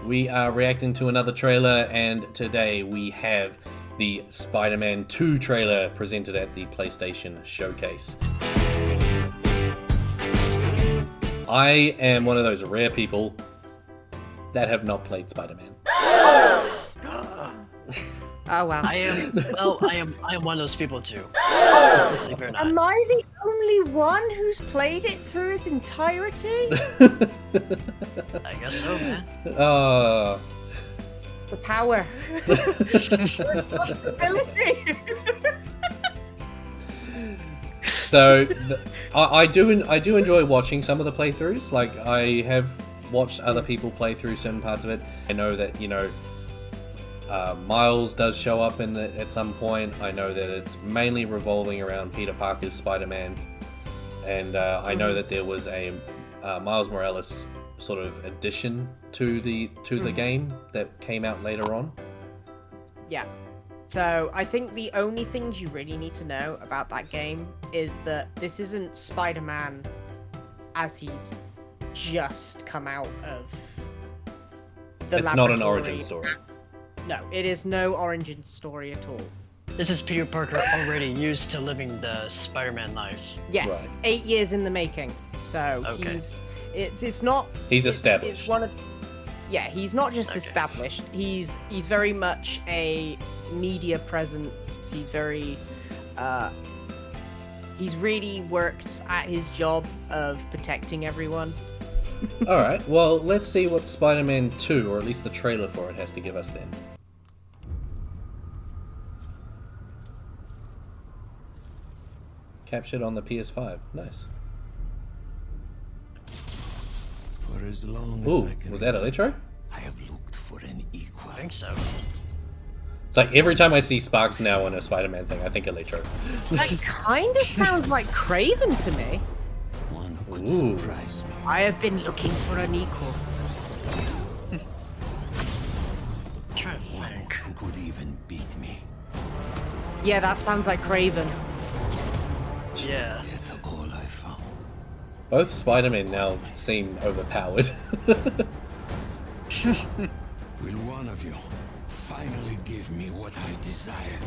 We are reacting to another trailer, and today we have the Spider-Man 2 trailer presented at the PlayStation Showcase. I am one of those rare people that have not played Spider-Man. Oh wow! I am one of those people too. Believe it or not. Am I the only one who's played it through its entirety? I guess so, man. The power. Responsibility. So I do enjoy watching some of the playthroughs. Like, I have watched other people play through certain parts of it. I know that, Miles does show up in it at some point. I know that it's mainly revolving around Peter Parker's Spider-Man, and I know that there was a Miles Morales sort of addition to the game that came out later on. Yeah. So I think the only things you really need to know about that game is that this isn't Spider-Man as he's just come out of the It's not an laboratory. origin story. No, it is no origin story at all. This is Peter Parker already used to living the Spider-Man life. Yes, Right. 8 years in the making. So Okay. it's not. He's it's- established. It's one of. Yeah, he's not just Okay. established. He's very much a media presence. He's very. He's really worked at his job of protecting everyone. Alright, well, let's see what Spider-Man 2, or at least the trailer for it, has to give us then. Captured on the PS5. Nice. For as long as Ooh, I can was that Electro? I have looked for an equal. I think so. It's like every time I see Sparks now on a Spider-Man thing, I think Electro. That kind of sounds like Craven to me. One who could Ooh. surprise me. I have been looking for an equal. I'm trying to think. Who could even beat me? Yeah, that sounds like Craven. Yeah. Yet all I found. Both Spider-Men now seem overpowered. Will one of you finally give me what I desire?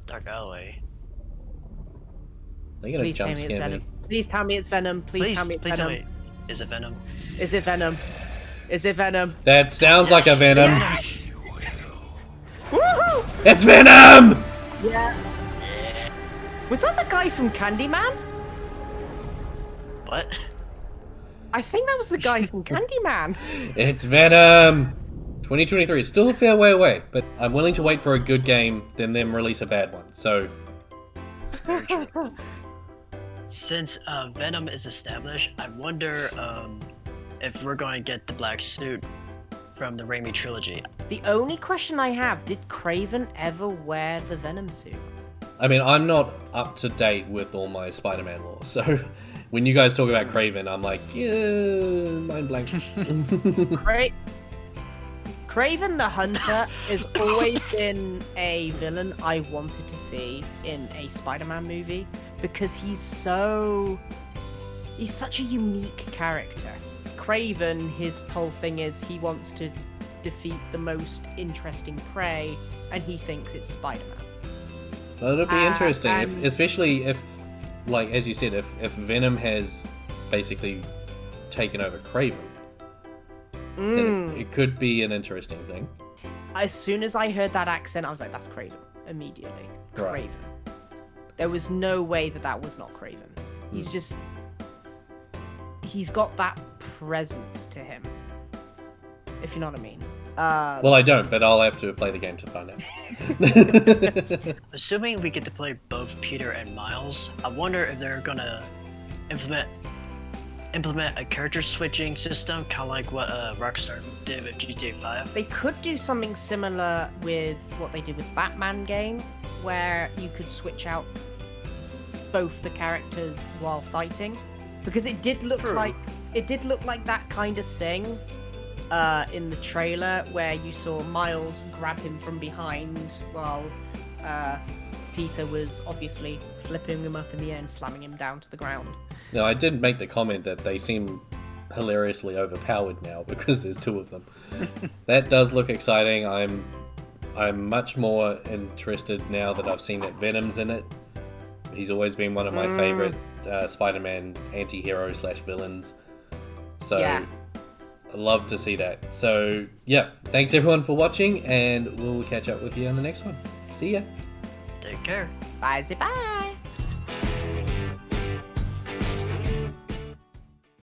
Dark Alley. They're gonna Please tell jump me it's scare me. Venom. Please tell me it's Venom. Please tell me it's please tell Venom. me. Is it Venom? Is it Venom? Is it Venom? That sounds like a Venom. Woohoo! It's Venom! Yeah. Was that the guy from Candyman? What? I think that was the guy from Candyman. It's Venom! 2023 is still a fair way away, but I'm willing to wait for a good game than them release a bad one, so... Very true. Since Venom is established, I wonder if we're going to get the black suit from the Raimi trilogy. The only question I have, did Craven ever wear the Venom suit? I mean, I'm not up to date with all my Spider-Man lore, so when you guys talk about Kraven, I'm like, yeah, mind blank. Craven the Hunter has always been a villain I wanted to see in a Spider-Man movie because he's such a unique character. Craven, his whole thing is he wants to defeat the most interesting prey, and he thinks it's Spider-Man. Well, it'll be interesting, and- especially if, like, as you said, if Venom has basically taken over Kraven, then it could be an interesting thing. As soon as I heard that accent, I was like, that's Craven. Immediately. Right. Craven. There was no way that was not Craven. He's got that presence to him. If you know what I mean. Well, I don't, but I'll have to play the game to find out. Assuming we get to play both Peter and Miles, I wonder if they're gonna implement a character switching system, kind of like what Rockstar did with GTA 5. They could do something similar with what they did with Batman game, where you could switch out both the characters while fighting, because it did look True. like that kind of thing in the trailer, where you saw Miles grab him from behind while Peter was obviously flipping him up in the air and slamming him down to the ground. No, I did make the comment that they seem hilariously overpowered now because there's 2 of them. That does look exciting. I'm much more interested now that I've seen that Venom's in it. He's always been one of my favorite Spider-Man anti-hero / villains. So Yeah. I love to see that. So yeah, thanks everyone for watching, and we'll catch up with you on the next one. See ya. Take care. Bye, bye.